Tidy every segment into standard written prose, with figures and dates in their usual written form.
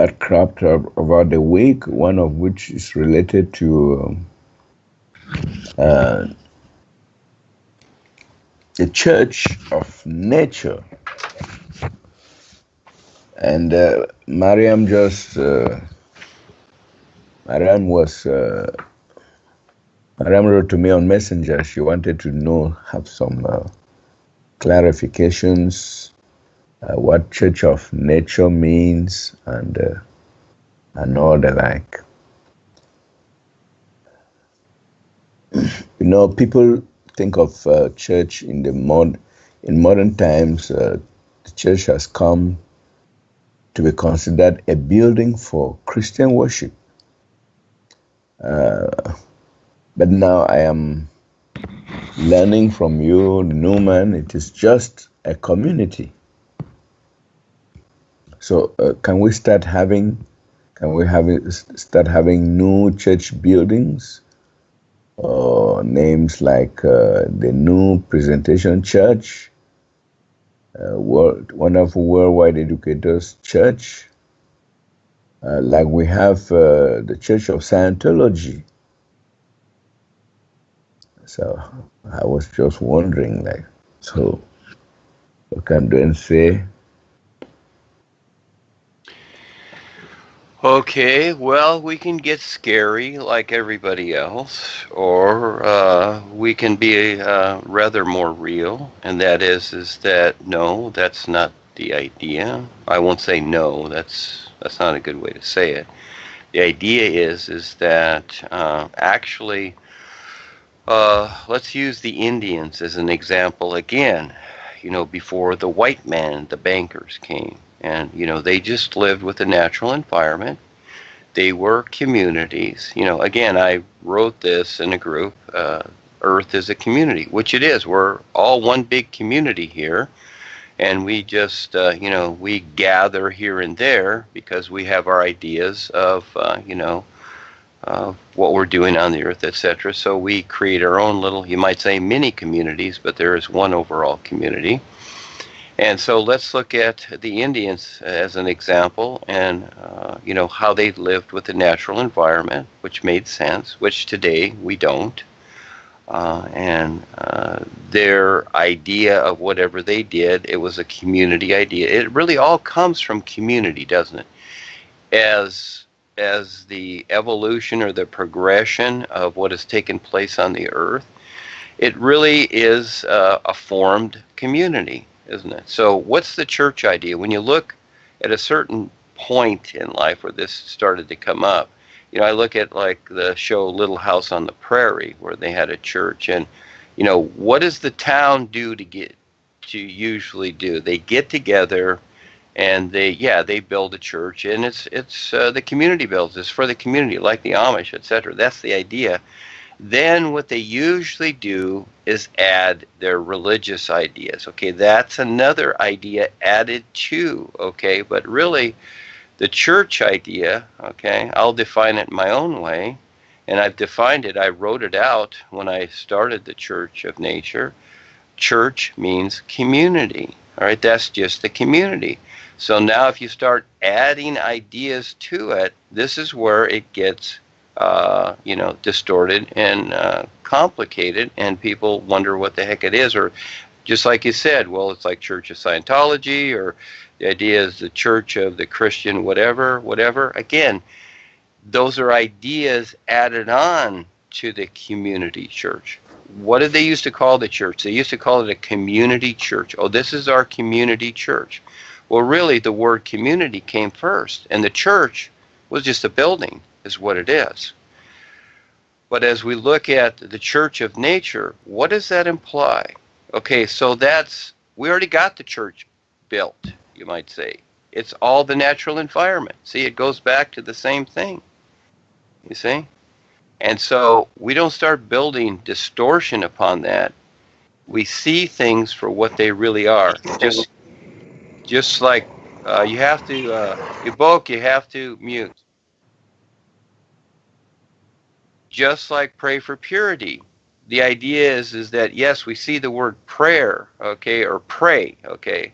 that cropped up about the week, one of which is related to uh, the Church of Nature. And Mariam was, Mariam wrote to me on Messenger. She wanted to know, have some clarifications, what Church of Nature means, and all the like. You know, people think of church in modern times. The church has come to be considered a building for Christian worship. But now I am learning from you, Newman, it is just a community. So can we start having new church buildings, or names like the New Presentation Church, Wonderful Worldwide Educators Church, like we have the Church of Scientology. So I was just wondering, like, so what can Duane say? Okay, well, we can get scary like everybody else, or we can be rather more real, and that is that no, that's not the idea. I won't say no. That's not a good way to say it. The idea is that actually, let's use the Indians as an example again. You know, before the white man, the bankers came. And, you know, they just lived with the natural environment. They were communities. You know, again, I wrote this in a group, Earth is a community, which it is. We're all one big community here. And we just, you know, we gather here and there because we have our ideas of, you know, what we're doing on the Earth, etc. So we create our own little, you might say, mini communities, but there is one overall community. And so let's look at the Indians as an example, and you know, how they lived with the natural environment, which made sense, which today we don't. And their idea of whatever they did, it was a community idea. It really all comes from community, doesn't it? As the evolution or the progression of what has taken place on the Earth, it really is a formed community, isn't it? So what's the church idea? When you look at a certain point in life where this started to come up, you know, I look at like the show Little House on the Prairie, where they had a church, and, you know, what does the town do to usually do? They get together and they build a church, and it's the community builds. It's for the community, like the Amish, etc. That's the idea. Then what they usually do is add their religious ideas. Okay, that's another idea added to, okay, but really the church idea, okay, I'll define it my own way, and I've defined it, I wrote it out when I started the Church of Nature. Church means community, all right, that's just the community. So now if you start adding ideas to it, this is where it gets you know, distorted and complicated, and people wonder what the heck it is. Or just like you said, well, it's like Church of Scientology, or the idea is the Church of the Christian whatever. Again, those are ideas added on to the community church. What did they used to call the church? They used to call it a community church. Oh, this is our community church. Well, really, the word community came first, and the church was just a building, is what it is. But as we look at the Church of Nature, what does that imply? Okay, so we already got the church built, you might say. It's all the natural environment. See, it goes back to the same thing, you see? And so we don't start building distortion upon that. We see things for what they really are. Just like you have to, you have to mute. Just like pray for purity. The idea is that, yes, we see the word prayer, okay, or pray, okay,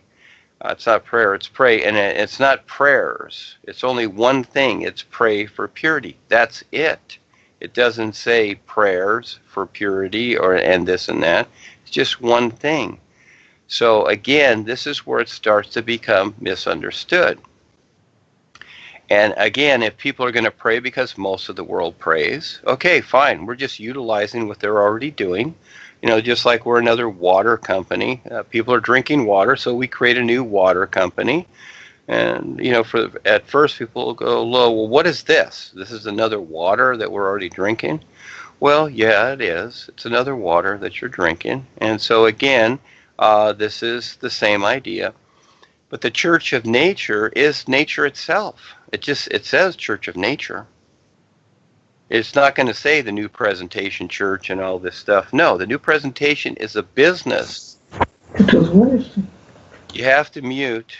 It's not prayer, it's pray. And it's not prayers. It's only one thing. It's pray for purity. That's it. It doesn't say prayers for purity and this and that. It's just one thing. So again, this is where it starts to become misunderstood. And again, if people are going to pray because most of the world prays, okay, fine. We're just utilizing what they're already doing. Just like we're another water company. People are drinking water, so we create a new water company. And, at first people will go, well, what is this? This is another water that we're already drinking? Well, yeah, it is. It's another water that you're drinking. And so again, this is the same idea. But the Church of Nature is nature itself. It says Church of Nature. It's not going to say the New Presentation Church and all this stuff. No, the New Presentation is a business. You have to mute.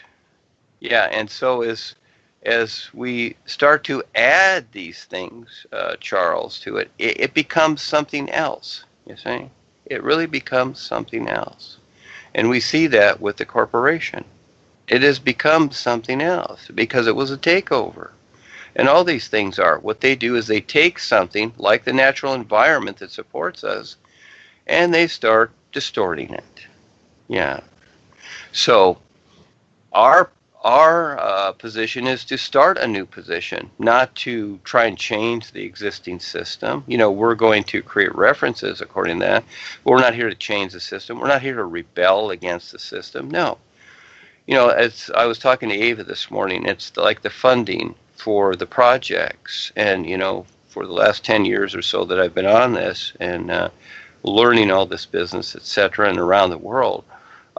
Yeah, and so as we start to add these things, Charles, to it, it becomes something else, you see? It really becomes something else. And we see that with the corporation. It has become something else because it was a takeover. And all these things are. What they do is they take something like the natural environment that supports us, and they start distorting it. Yeah. So our position is to start a new position, not to try and change the existing system. We're going to create references according to that, but we're not here to change the system. We're not here to rebel against the system. No. As I was talking to Ava this morning, it's like the funding for the projects. And, for the last 10 years or so that I've been on this and learning all this business, etc., and around the world,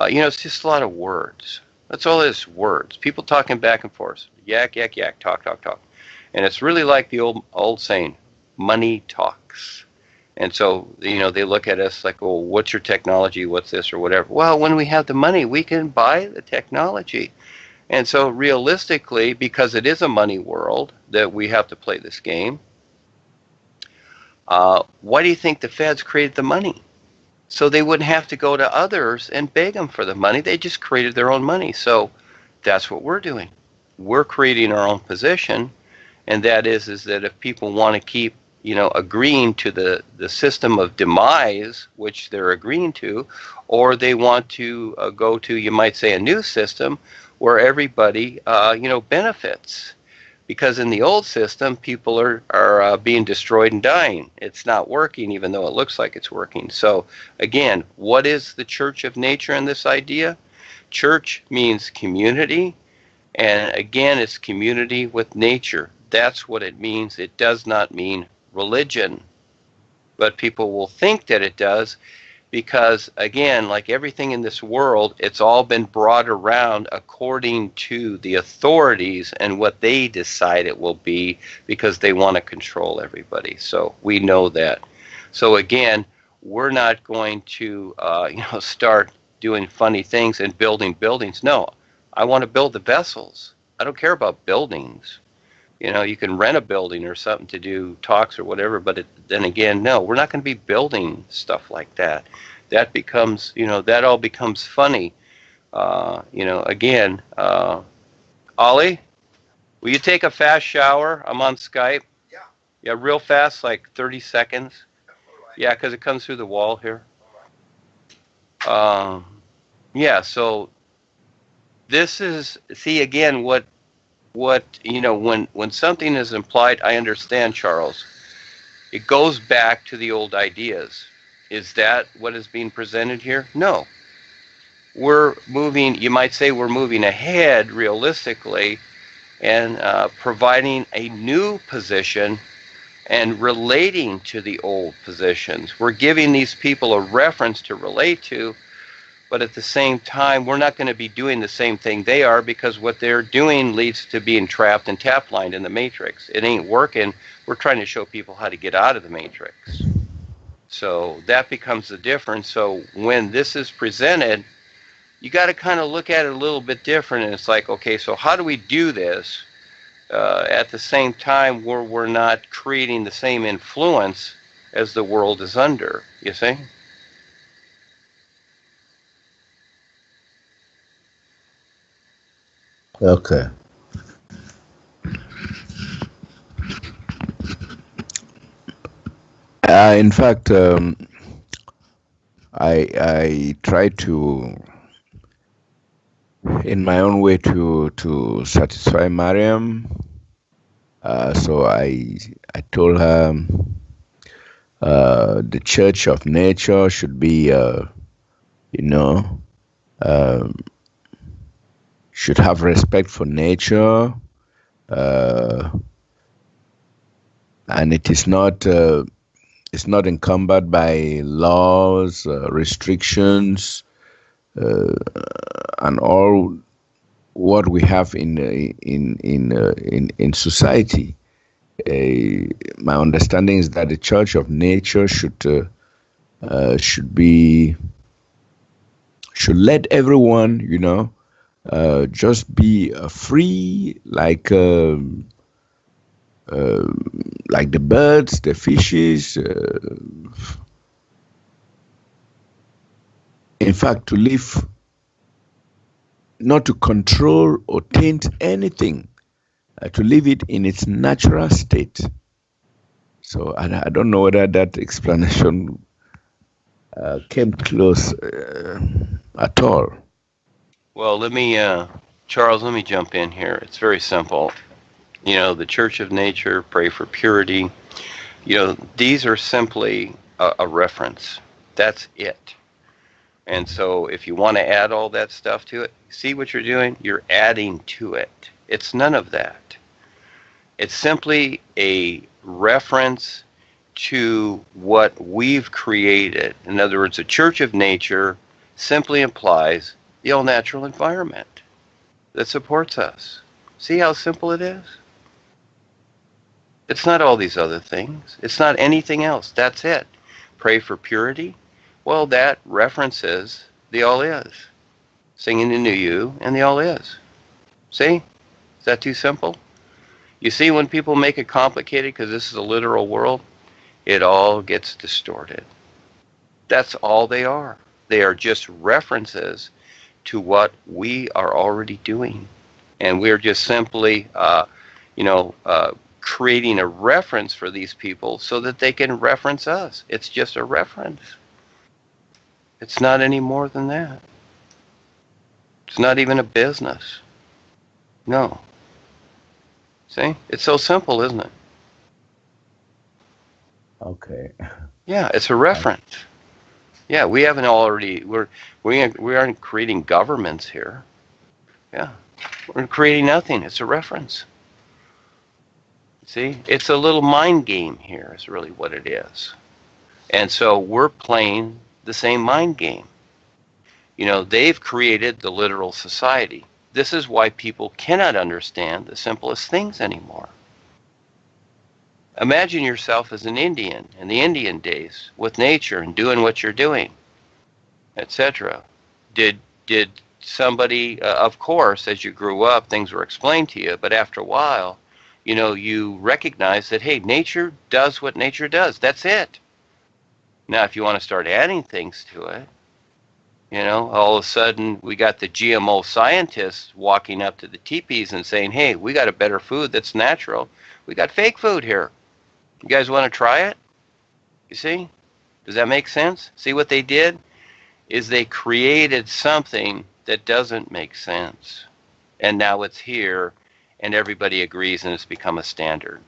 it's just a lot of words. That's all it is, words. People talking back and forth. Yak, yak, yak, talk, talk, talk. And it's really like the old saying, money talks. And so, they look at us like, well, what's your technology? What's this or whatever? Well, when we have the money, we can buy the technology. And so realistically, because it is a money world that we have to play this game, why do you think the feds created the money? So they wouldn't have to go to others and beg them for the money. They just created their own money. So that's what we're doing. We're creating our own position. And that is that if people want to keep, agreeing to the system of demise, which they're agreeing to, or they want to go to, you might say, a new system where everybody, benefits. Because in the old system, people are being destroyed and dying. It's not working, even though it looks like it's working. So again, what is the Church of Nature in this idea? Church means community. And again, it's community with nature. That's what it means. It does not mean religion. But people will think that it does because, again, like everything in this world, it's all been brought around according to the authorities and what they decide it will be because they want to control everybody. So we know that. So again, we're not going to start doing funny things and building buildings. No, I want to build the vessels. I don't care about buildings. You can rent a building or something to do talks or whatever, but then again, no, we're not going to be building stuff like that. That becomes, that all becomes funny. Again, Ollie, will you take a fast shower? I'm on Skype. Yeah. Yeah, real fast, like 30 seconds. Yeah, because it comes through the wall here. Yeah, so this is, see, again, what when something is implied, I understand, Charles. It goes back to the old ideas. Is that what is being presented here? No. We're moving, you might say we're moving ahead realistically and providing a new position and relating to the old positions. We're giving these people a reference to relate to, but at the same time, we're not going to be doing the same thing they are because what they're doing leads to being trapped and tap-lined in the matrix. It ain't working. We're trying to show people how to get out of the matrix. So that becomes the difference. So when this is presented, you got to kind of look at it a little bit different. And it's like, okay, so how do we do this at the same time where we're not creating the same influence as the world is under, you see? Okay. In fact, I try to, in my own way, to satisfy Mariam. So I told her the Church of Nature should be, you know, um should have respect for nature, uh, and it's not encumbered by laws, restrictions, uh, and all what we have in society. My understanding is that the Church of Nature should be should let everyone, just be free, like the birds, the fishes. In fact, to live, not to control or taint anything, to leave it in its natural state. So I don't know whether that explanation came close at all. Well, Charles, let me jump in here. It's very simple. The Church of Nature, pray for purity. These are simply a reference. That's it. And so if you want to add all that stuff to it, see what you're doing? You're adding to it. It's none of that. It's simply a reference to what we've created. In other words, the Church of Nature simply implies the all-natural environment that supports us. See how simple it is? It's not all these other things. It's not anything else. That's it. Pray for purity. Well, that references the all is. Singing into you and the all is. See? Is that too simple? You see, when people make it complicated because this is a literal world, it all gets distorted. That's all they are. They are just references to what we are already doing. And we're just simply, creating a reference for these people so that they can reference us. It's just a reference. It's not any more than that. It's not even a business. No. See? It's so simple, isn't it? Okay. Yeah, it's a reference. Yeah, we haven't already, we aren't creating governments here. Yeah, we're creating nothing. It's a reference. See, it's a little mind game here is really what it is. And so we're playing the same mind game. They've created the literal society. This is why people cannot understand the simplest things anymore. Imagine yourself as an Indian in the Indian days with nature and doing what you're doing, etc. Did somebody, of course, as you grew up, things were explained to you, but after a while, you recognize that, hey, nature does what nature does. That's it. Now, if you want to start adding things to it, all of a sudden we got the GMO scientists walking up to the teepees and saying, hey, we got a better food that's natural. We got fake food here. You guys want to try it? You see? Does that make sense? See what they did? Is they created something that doesn't make sense. And now it's here, and everybody agrees, and it's become a standard.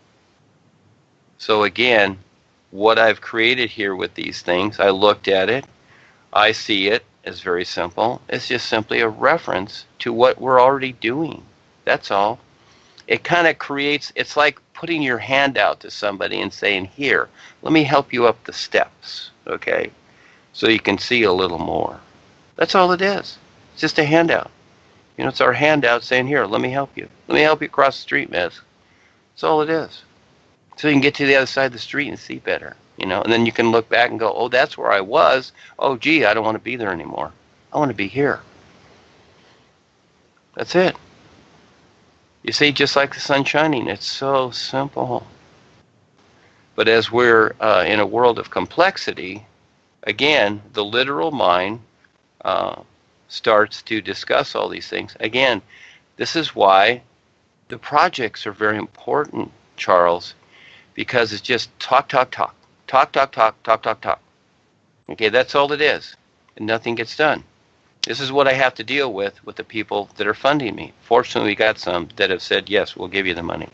So again, what I've created here with these things, I looked at it, I see it as very simple. It's just simply a reference to what we're already doing. That's all. It kind of creates, it's like putting your hand out to somebody and saying, here, let me help you up the steps, okay? So you can see a little more. That's all it is. It's just a handout. It's our handout saying, here, let me help you. Let me help you cross the street, miss. That's all it is. So you can get to the other side of the street and see better, and then you can look back and go, oh, that's where I was. Oh, gee, I don't want to be there anymore. I want to be here. That's it. You see, just like the sun shining, it's so simple. But as we're in a world of complexity, again, the literal mind starts to discuss all these things. Again, This is why the projects are very important, Charles, because it's just talk, talk, talk, talk, talk, talk, talk, talk, talk. Okay, that's all it is, and nothing gets done. This is what I have to deal with the people that are funding me. Fortunately, we got some that have said, yes, we'll give you the money.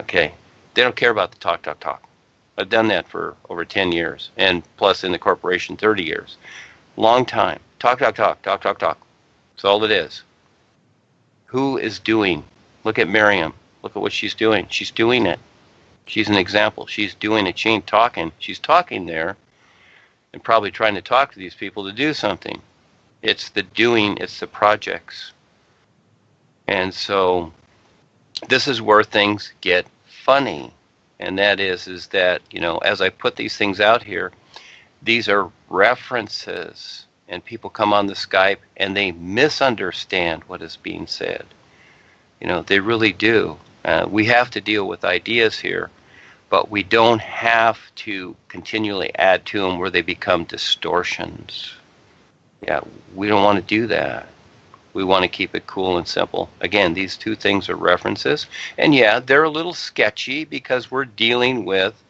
Okay, they don't care about the talk, talk, talk. I've done that for over 10 years, and plus in the corporation 30 years. Long time. Talk, talk, talk, talk, talk, talk. That's all it is. Who is doing? Look at Miriam. Look at what she's doing. She's doing it. She's an example. She's doing it. She ain't talking. She's talking there and probably trying to talk to these people to do something. It's the doing. It's the projects. And so this is where things get funny. And that is that, as I put these things out here, these are references. And people come on the Skype and they misunderstand what is being said. They really do. We have to deal with ideas here, but we don't have to continually add to them where they become distortions. Yeah, we don't want to do that. We want to keep it cool and simple. Again, these two things are references. And yeah, they're a little sketchy because we're dealing with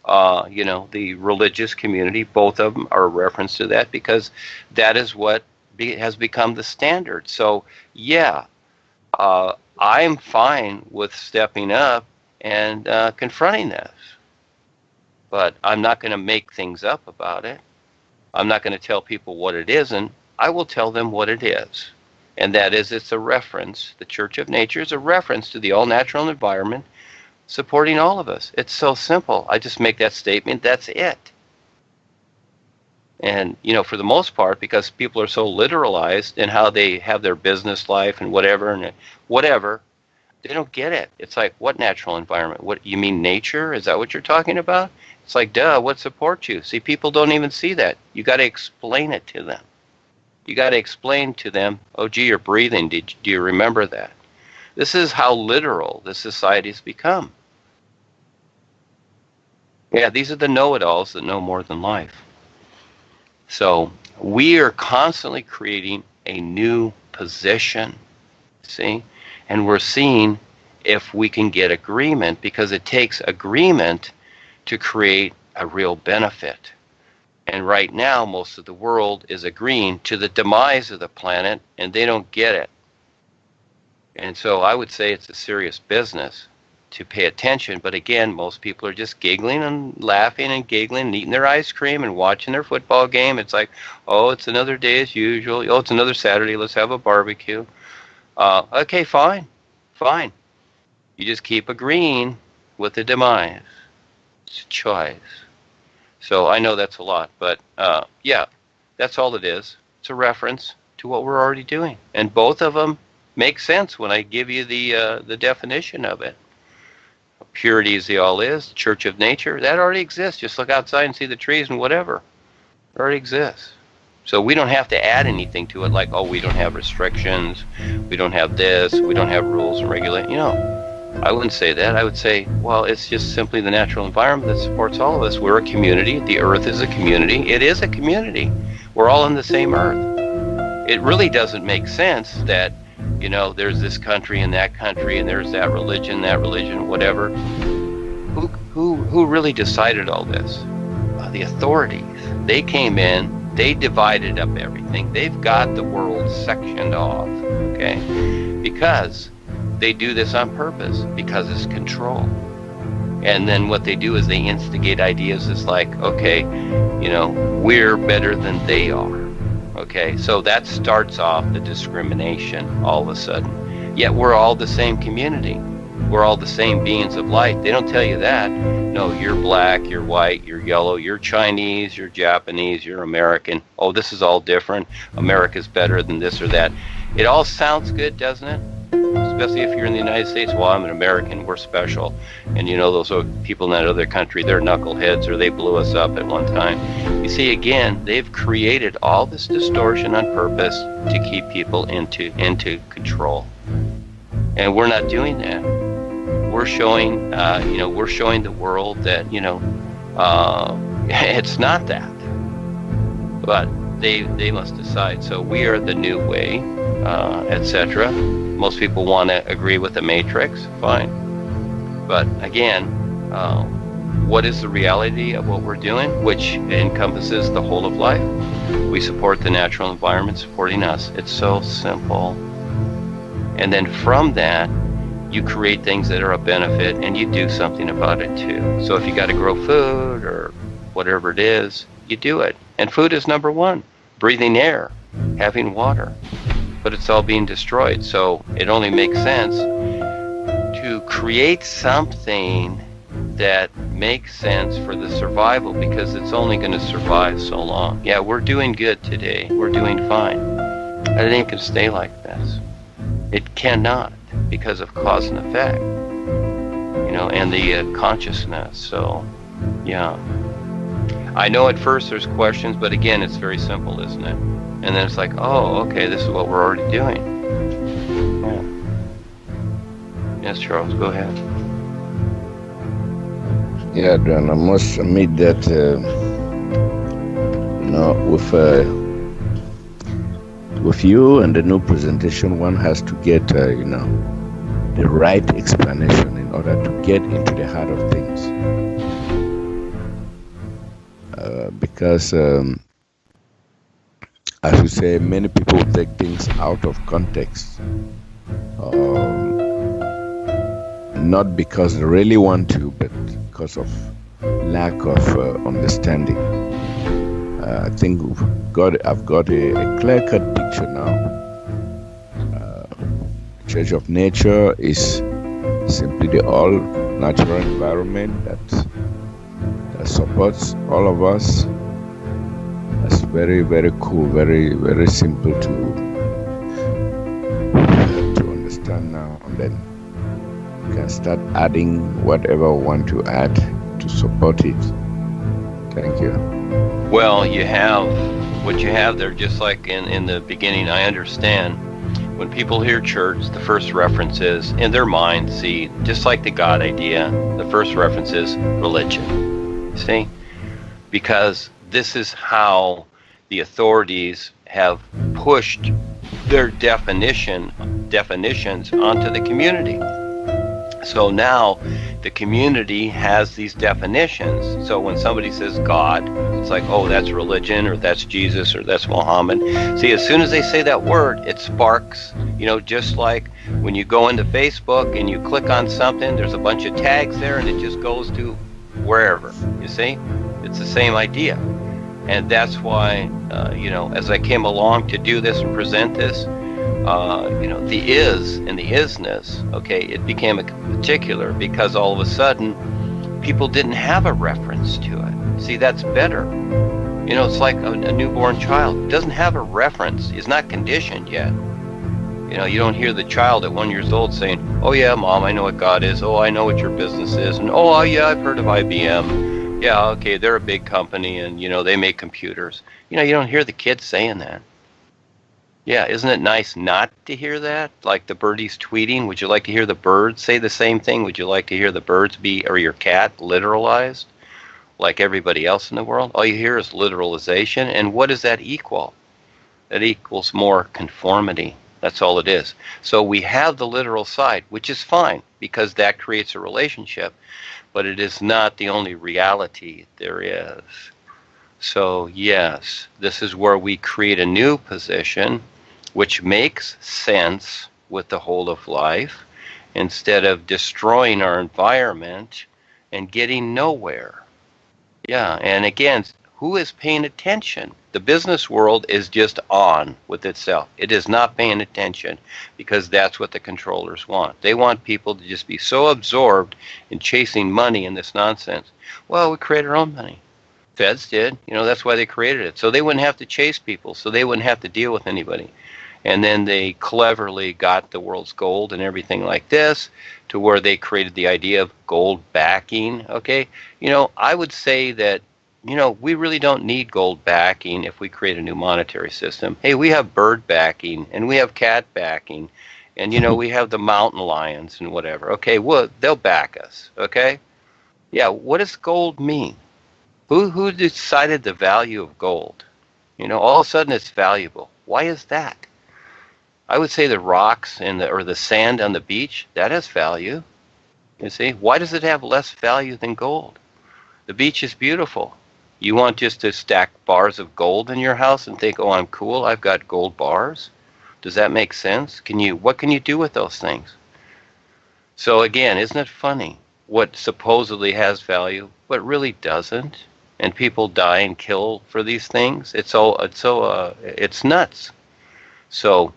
the religious community. Both of them are a reference to that because that is what has become the standard. So, yeah, I'm fine with stepping up and confronting this. But I'm not going to make things up about it. I'm not going to tell people what it isn't. I will tell them what it is. And that is, it's a reference. The Church of Nature is a reference to the all-natural environment supporting all of us. It's so simple. I just make that statement. That's it. And, for the most part, because people are so literalized in how they have their business life and whatever, they don't get it. It's like, what natural environment? What, you mean nature? Is that what you're talking about? It's like, duh, what supports you? See, people don't even see that. You got to explain it to them. You got to explain to them, oh, gee, you're breathing. Do you remember that? This is how literal this society has become. Yeah, these are the know-it-alls that know more than life. So we are constantly creating a new position, see? And we're seeing if we can get agreement, because it takes agreement to create a real benefit. And right now, most of the world is agreeing to the demise of the planet, and they don't get it. And so I would say it's a serious business to pay attention. But again, most people are just giggling and laughing and giggling and eating their ice cream and watching their football game. It's like, oh, it's another day as usual. Oh, it's another Saturday. Let's have a barbecue. Okay, fine. You just keep agreeing with the demise. It's a choice. So I know that's a lot, but yeah, that's all it is. It's a reference to what we're already doing. And both of them make sense when I give you the definition of it. Purity as the all is, Church of Nature, that already exists. Just look outside and see the trees and whatever. It already exists. So we don't have to add anything to it like, oh, we don't have restrictions, we don't have this, we don't have rules and regulations. I wouldn't say that. I would say, well, it's just simply the natural environment that supports all of us. We're a community. The earth is a community. It is a community. We're all on the same earth. It really doesn't make sense that, there's this country and there's that religion, whatever. Who really decided all this? The authorities. They came in, they divided up everything. They've got the world sectioned off, okay? Because they do this on purpose, because it's control. And then what they do is they instigate ideas. It's like, okay, we're better than they are. Okay, so that starts off the discrimination all of a sudden. Yet we're all the same community. We're all the same beings of light. They don't tell you that. No, you're black, you're white, you're yellow, you're Chinese, you're Japanese, you're American. Oh, this is all different. America's better than this or that. It all sounds good, doesn't it? Especially if you're in the United States. Well, I'm an American, we're special. And those people in that other country, they're knuckleheads, or they blew us up at one time. You see, again, they've created all this distortion on purpose to keep people into control. And we're not doing that. We're showing, the world that, it's not that. But they must decide. So we are the new way. etc. Most people want to agree with the matrix, fine. But again, what is the reality of what we're doing, which encompasses the whole of life? We support the natural environment supporting us. It's so simple. And then from that, you create things that are a benefit and you do something about it too. So if you got to grow food or whatever it is, you do it. And food is number one. Breathing air, having water. But it's all being destroyed. So it only makes sense to create something that makes sense for the survival, because it's only going to survive so long. Yeah, we're doing good today. We're doing fine. But it ain't going to stay like this. It cannot, because of cause and effect, and the consciousness. So, yeah. I know at first there's questions, but again, it's very simple, isn't it? And then it's like, oh, okay, this is what we're already doing. Yeah. Yes, Charles, go ahead. Yeah, Duane, I must admit that, with you and the new presentation, one has to get, the right explanation in order to get into the heart of things. Because, as you say, many people take things out of context. Not because they really want to, but because of lack of understanding. I think I've got a clear-cut picture now. Church of Nature is simply the all-natural environment that supports all of us. That's very, very cool, very, very simple to understand now. And then you can start adding whatever you want to add to support it. Thank you. Well, you have what you have there, just like in the beginning. I understand when people hear church, the first reference is, in their mind, see, just like the God idea, the first reference is religion. See? Because this is how the authorities have pushed their definitions onto the community. So now the community has these definitions. So when somebody says God, it's like, oh, that's religion, or that's Jesus, or that's Muhammad. See, as soon as they say that word, it sparks, just like when you go into Facebook and you click on something, there's a bunch of tags there and it just goes to wherever, you see? It's the same idea. And that's why, as I came along to do this and present this, the is and the isness, okay, it became a particular because all of a sudden people didn't have a reference to it. See, that's better. It's like a newborn child. It doesn't have a reference. It's not conditioned yet. You don't hear the child at 1 year old saying, oh yeah, Mom, I know what God is. Oh, I know what your business is. And oh yeah, I've heard of IBM. Yeah, okay, they're a big company and, they make computers. You don't hear the kids saying that. Yeah, isn't it nice not to hear that? Like the birdies tweeting, would you like to hear the birds say the same thing? Would you like to hear the birds or your cat literalized like everybody else in the world? All you hear is literalization. And what does that equal? That equals more conformity. That's all it is. So we have the literal side, which is fine because that creates a relationship, but it is not the only reality there is. So yes, this is where we create a new position which makes sense with the whole of life instead of destroying our environment and getting nowhere. Yeah, and again, who is paying attention? The business world is just on with itself. It is not paying attention because that's what the controllers want. They want people to just be so absorbed in chasing money and this nonsense. Well, we create our own money. Feds did. That's why they created it. So they wouldn't have to chase people. So they wouldn't have to deal with anybody. And then they cleverly got the world's gold and everything like this to where they created the idea of gold backing. Okay. I would say that, we really don't need gold backing if we create a new monetary system. Hey, we have bird backing and we have cat backing and, we have the mountain lions and whatever. Okay. Well, they'll back us. Okay. Yeah. What does gold mean? Who decided the value of gold? All of a sudden it's valuable. Why is that? I would say the rocks or the sand on the beach, that has value. You see, why does it have less value than gold? The beach is beautiful. You want just to stack bars of gold in your house and think, oh, I'm cool, I've got gold bars? Does that make sense? What can you do with those things? So again, isn't it funny? What supposedly has value, but really doesn't, and people die and kill for these things. It's nuts. So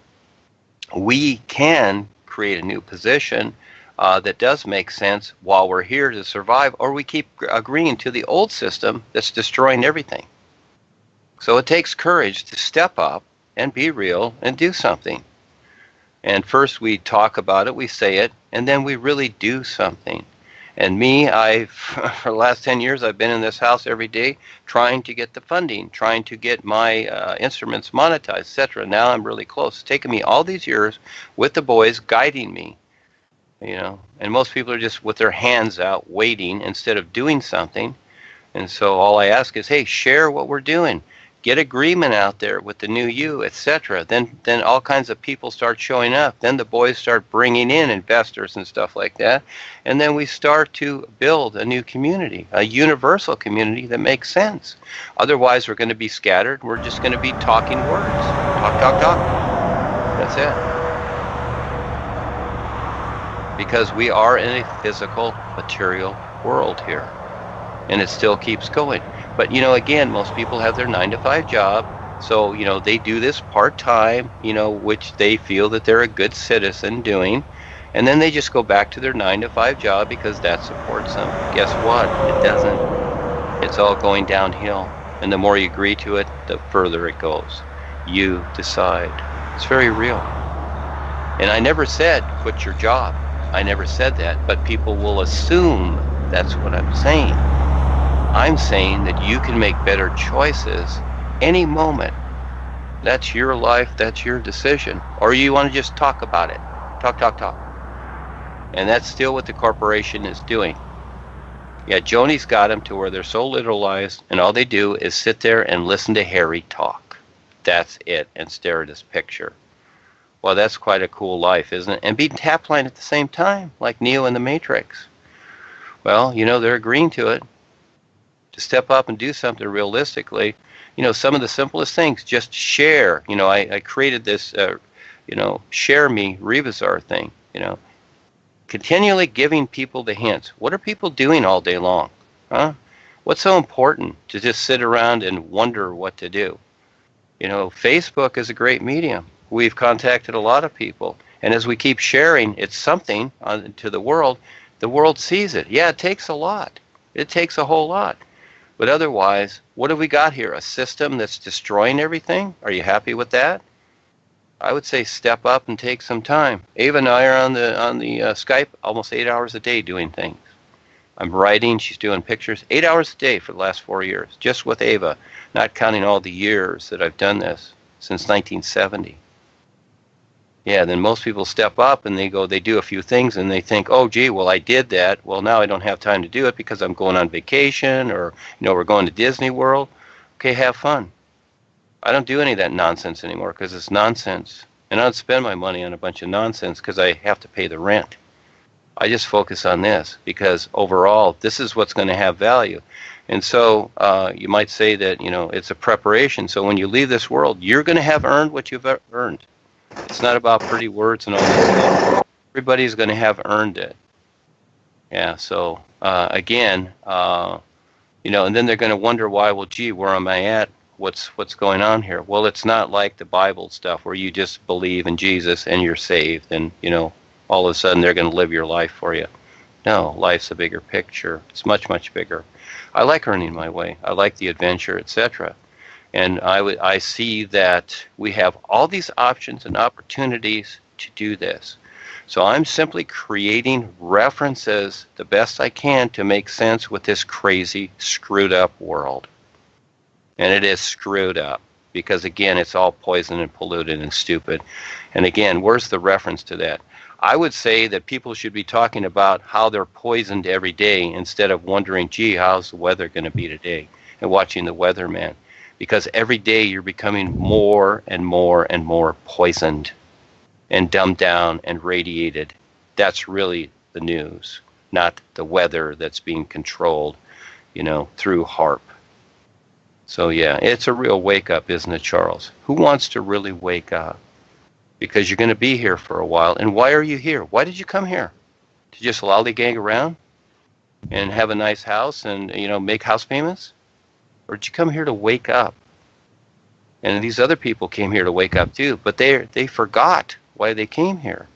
we can create a new position that does make sense while we're here to survive, or we keep agreeing to the old system that's destroying everything. So it takes courage to step up and be real and do something. And first we talk about it, we say it, and then we really do something. And me, for the last 10 years, I've been in this house every day trying to get the funding, trying to get my instruments monetized, etc. Now I'm really close. It's taken me all these years with the boys guiding me, and most people are just with their hands out waiting instead of doing something. And so all I ask is, hey, share what we're doing. Get agreement out there with the new you, etc. Then all kinds of people start showing up. Then the boys start bringing in investors and stuff like that. And then we start to build a new community, a universal community that makes sense. Otherwise, we're going to be scattered. We're just going to be talking words. Talk, talk, talk. That's it. Because we are in a physical, material world here. And it still keeps going. But, again, most people have their 9-to-5 job. So, they do this part-time, which they feel that they're a good citizen doing. And then they just go back to their 9-to-5 job because that supports them. Guess what? It doesn't. It's all going downhill. And the more you agree to it, the further it goes. You decide. It's very real. And I never said quit your job. I never said that. But people will assume that's what I'm saying. I'm saying that you can make better choices any moment. That's your life, that's your decision. Or you want to just talk about it. Talk, talk, talk. And that's still what the corporation is doing. Yeah, Joni's got them to where they're so literalized, and all they do is sit there and listen to Harry talk. That's it, and stare at his picture. Well, that's quite a cool life, isn't it? And be tapline at the same time, like Neo in the Matrix. Well, they're agreeing to it. To step up and do something realistically, some of the simplest things, just share. I created this, share me Rebazar thing, continually giving people the hints. What are people doing all day long? Huh? What's so important to just sit around and wonder what to do? Facebook is a great medium. We've contacted a lot of people. And as we keep sharing, it's something to the world sees it. Yeah, it takes a lot. It takes a whole lot. But otherwise, what have we got here? A system that's destroying everything? Are you happy with that? I would say step up and take some time. Ava and I are on the Skype almost 8 hours a day doing things. I'm writing, she's doing pictures, 8 hours a day for the last 4 years, just with Ava, not counting all the years that I've done this since 1970. Yeah, then most people step up and they do a few things and they think, oh, gee, well, I did that. Well, now I don't have time to do it because I'm going on vacation or, we're going to Disney World. Okay, have fun. I don't do any of that nonsense anymore because it's nonsense. And I don't spend my money on a bunch of nonsense because I have to pay the rent. I just focus on this because overall, this is what's going to have value. And so you might say that, it's a preparation. So when you leave this world, you're going to have earned what you've earned. It's not about pretty words and all that stuff. Everybody's going to have earned it. Yeah, so again, and then they're going to wonder why, well, gee, where am I at? What's going on here? Well, it's not like the Bible stuff where you just believe in Jesus and you're saved and, all of a sudden they're going to live your life for you. No, life's a bigger picture. It's much, much bigger. I like earning my way. I like the adventure, etc. And I see that we have all these options and opportunities to do this. So I'm simply creating references the best I can to make sense with this crazy, screwed up world. And it is screwed up because, again, it's all poison and polluted and stupid. And again, where's the reference to that? I would say that people should be talking about how they're poisoned every day instead of wondering, gee, how's the weather going to be today? And watching the weatherman. Because every day you're becoming more and more and more poisoned. and dumbed down and radiated. That's really the news, not the weather that's being controlled, through HARP. So yeah, it's a real wake up, isn't it, Charles? Who wants to really wake up? Because you're going to be here for a while. And why are you here? Why did you come here? To just lollygag around and have a nice house and, make house payments? Or did you come here to wake up? And these other people came here to wake up too, but they forgot why they came here.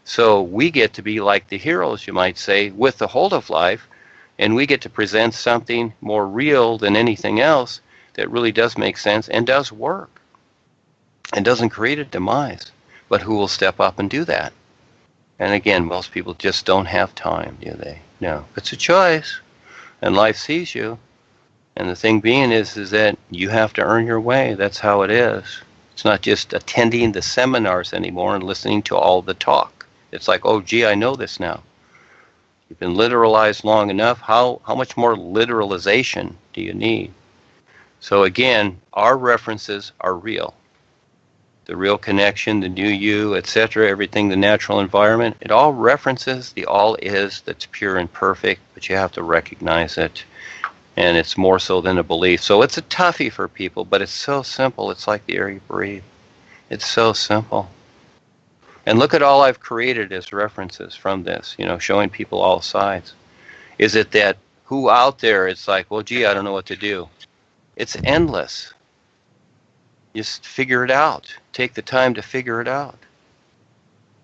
So we get to be like the heroes, you might say, with the hold of life, and we get to present something more real than anything else that really does make sense and does work and doesn't create a demise. But who will step up and do that? And again, most people just don't have time, do they? No. It's a choice, and life sees you. And the thing being is that you have to earn your way. That's how it is. It's not just attending the seminars anymore and listening to all the talk. It's like, oh, gee, I know this now. You've been literalized long enough. How much more literalization do you need? So again, our references are real. The real connection, the new you, etc., everything, the natural environment, it all references the all is that's pure and perfect, but you have to recognize it. And it's more so than a belief. So it's a toughie for people, but it's so simple. It's like the air you breathe. It's so simple. And look at all I've created as references from this, showing people all sides. Is it that who out there, it's like, well, gee, I don't know what to do. It's endless. Just figure it out. Take the time to figure it out.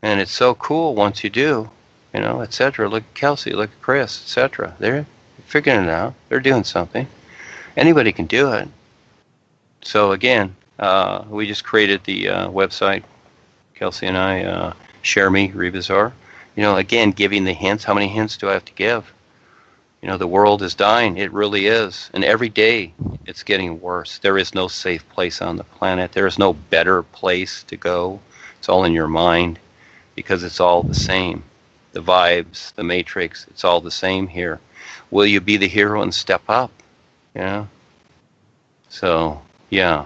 And it's so cool once you do, etc. Look at Kelsey, look at Chris, etc. They're figuring it out. They're doing something. Anybody can do it. So again, we just created the website. Kelsey and I, Share Me, Rebazar. Again, giving the hints. How many hints do I have to give? The world is dying. It really is. And every day it's getting worse. There is no safe place on the planet. There is no better place to go. It's all in your mind because it's all the same. The vibes, the matrix, it's all the same here. Will you be the hero and step up? So, yeah.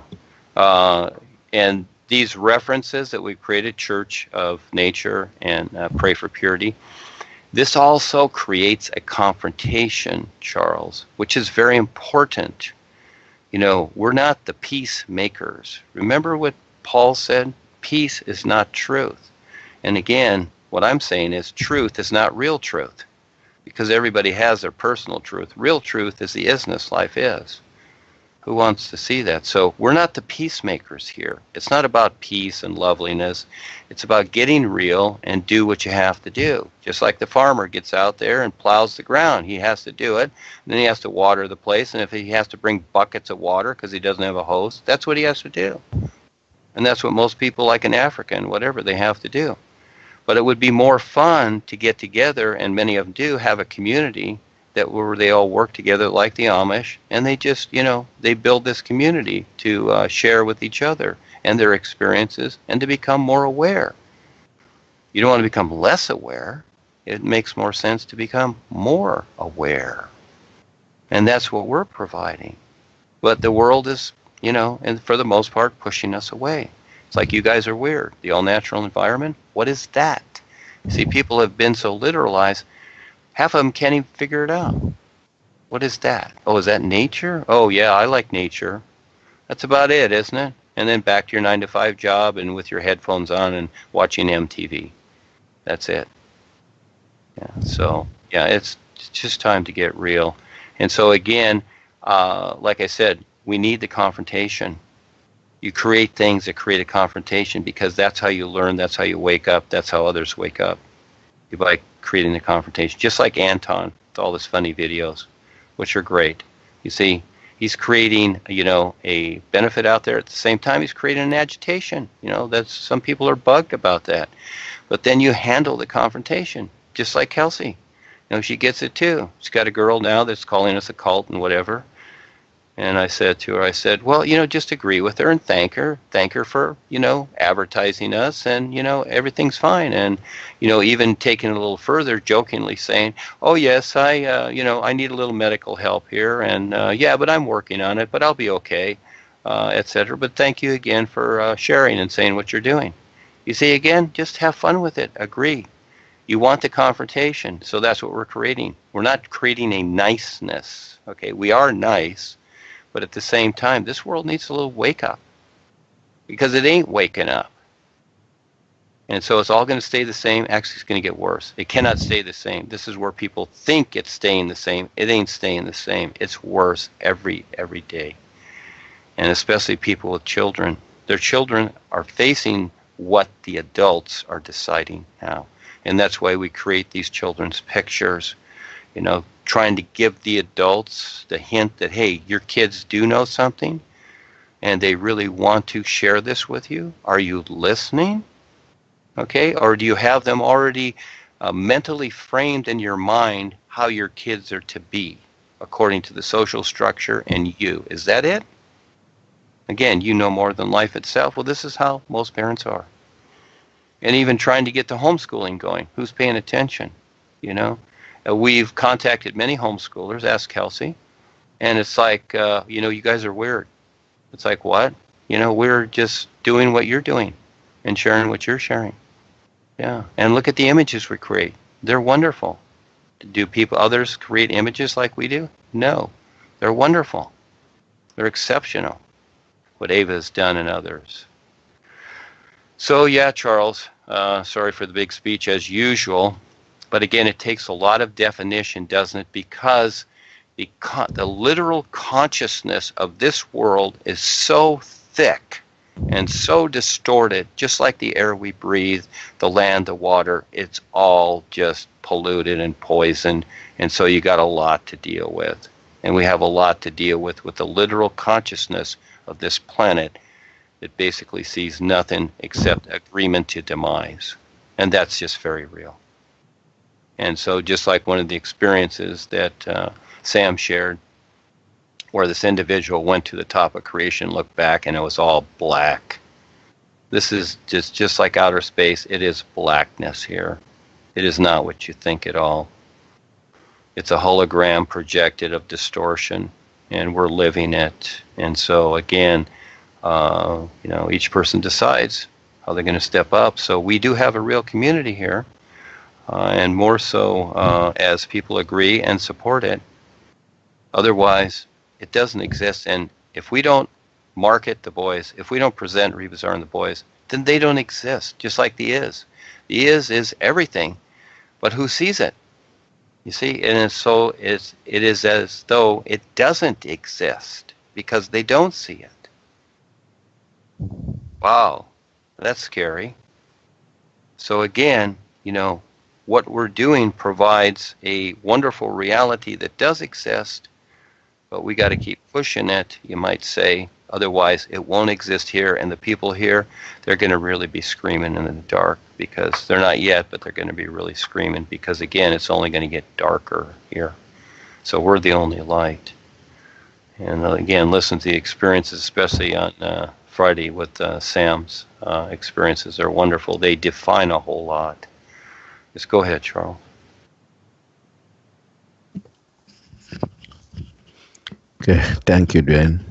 And these references that we've created, Church of Nature and Pray for Purity, this also creates a confrontation, Charles, which is very important. We're not the peacemakers. Remember what Paul said? Peace is not truth. And again, what I'm saying is truth is not real truth, because everybody has their personal truth. Real truth is the isness life is. Who wants to see that? So we're not the peacemakers here. It's not about peace and loveliness. It's about getting real and do what you have to do. Just like the farmer gets out there and plows the ground. He has to do it. And then he has to water the place. And if he has to bring buckets of water because he doesn't have a hose, that's what he has to do. And that's what most people like in Africa and whatever they have to do. But it would be more fun to get together, and many of them do have a community where they all work together like the Amish, and they just, they build this community to share with each other and their experiences and to become more aware. You don't want to become less aware. It makes more sense to become more aware. And that's what we're providing. But the world is, and for the most part, pushing us away. It's like you guys are weird. The all-natural environment, what is that? See, people have been so literalized, half of them can't even figure it out. What is that? Oh, is that nature? Oh, yeah, I like nature. That's about it, isn't it? And then back to your 9-to-5 job and with your headphones on and watching MTV. That's it. Yeah. So, yeah, it's just time to get real. And so, again, like I said, we need the confrontation. You create things that create a confrontation because that's how you learn, that's how you wake up, that's how others wake up. By creating the confrontation, just like Anton with all his funny videos, which are great. You see, he's creating, a benefit out there. At the same time, he's creating an agitation. That's some people are bugged about that. But then you handle the confrontation, just like Kelsey. She gets it too. She's got a girl now that's calling us a cult and whatever. And I said to her, well, just agree with her and thank her for, advertising us and, everything's fine. And, even taking it a little further, jokingly saying, oh, yes, I need a little medical help here. And, yeah, but I'm working on it, but I'll be okay, etc. But thank you again for sharing and saying what you're doing. You see, again, just have fun with it. Agree. You want the confrontation, so that's what we're creating. We're not creating a niceness. Okay, we are nice, but at the same time, this world needs a little wake up because it ain't waking up. And so it's all going to stay the same. Actually, it's going to get worse. It cannot stay the same. This is where people think it's staying the same. It ain't staying the same. It's worse every day. And especially people with children. Their children are facing what the adults are deciding now. And that's why we create these children's pictures, trying to give the adults the hint that, hey, your kids do know something and they really want to share this with you. Are you listening? Okay, or do you have them already mentally framed in your mind how your kids are to be according to the social structure and you? Is that it? Again, you know more than life itself. Well, this is how most parents are. And even trying to get the homeschooling going. Who's paying attention? We've contacted many homeschoolers, ask Kelsey, and it's like, you guys are weird. It's like, what? We're just doing what you're doing and sharing what you're sharing. Yeah, and look at the images we create. They're wonderful. Do others create images like we do? No, they're wonderful. They're exceptional, what Ava has done and others. So yeah, Charles, sorry for the big speech as usual, but again, it takes a lot of definition, doesn't it? Because the literal consciousness of this world is so thick and so distorted, just like the air we breathe, the land, the water, it's all just polluted and poisoned, and so you got a lot to deal with. And we have a lot to deal with the literal consciousness of this planet that basically sees nothing except agreement to demise. And that's just very real. And so just like one of the experiences that Sam shared, where this individual went to the top of creation, looked back, and it was all black. This is just like outer space. It is blackness here. It is not what you think at all. It's a hologram projected of distortion, and we're living it. And so again, each person decides how they're going to step up. So we do have a real community here, and more so as people agree and support it. Otherwise, it doesn't exist. And if we don't market the boys, if we don't present Rebazar and the boys, then they don't exist, just like the is. The is everything, but who sees it? You see, and so it is as though it doesn't exist because they don't see it. Wow, that's scary. So again, what we're doing provides a wonderful reality that does exist, but we got to keep pushing it, you might say. Otherwise, it won't exist here, and the people here, they're going to really be screaming in the dark, because they're not yet, but they're going to be really screaming, because again, it's only going to get darker here. So we're the only light. And again, listen to the experiences, especially on Friday with Sam's experiences. They're wonderful. They define a whole lot. Just go ahead, Charles. Okay, thank you, Duane.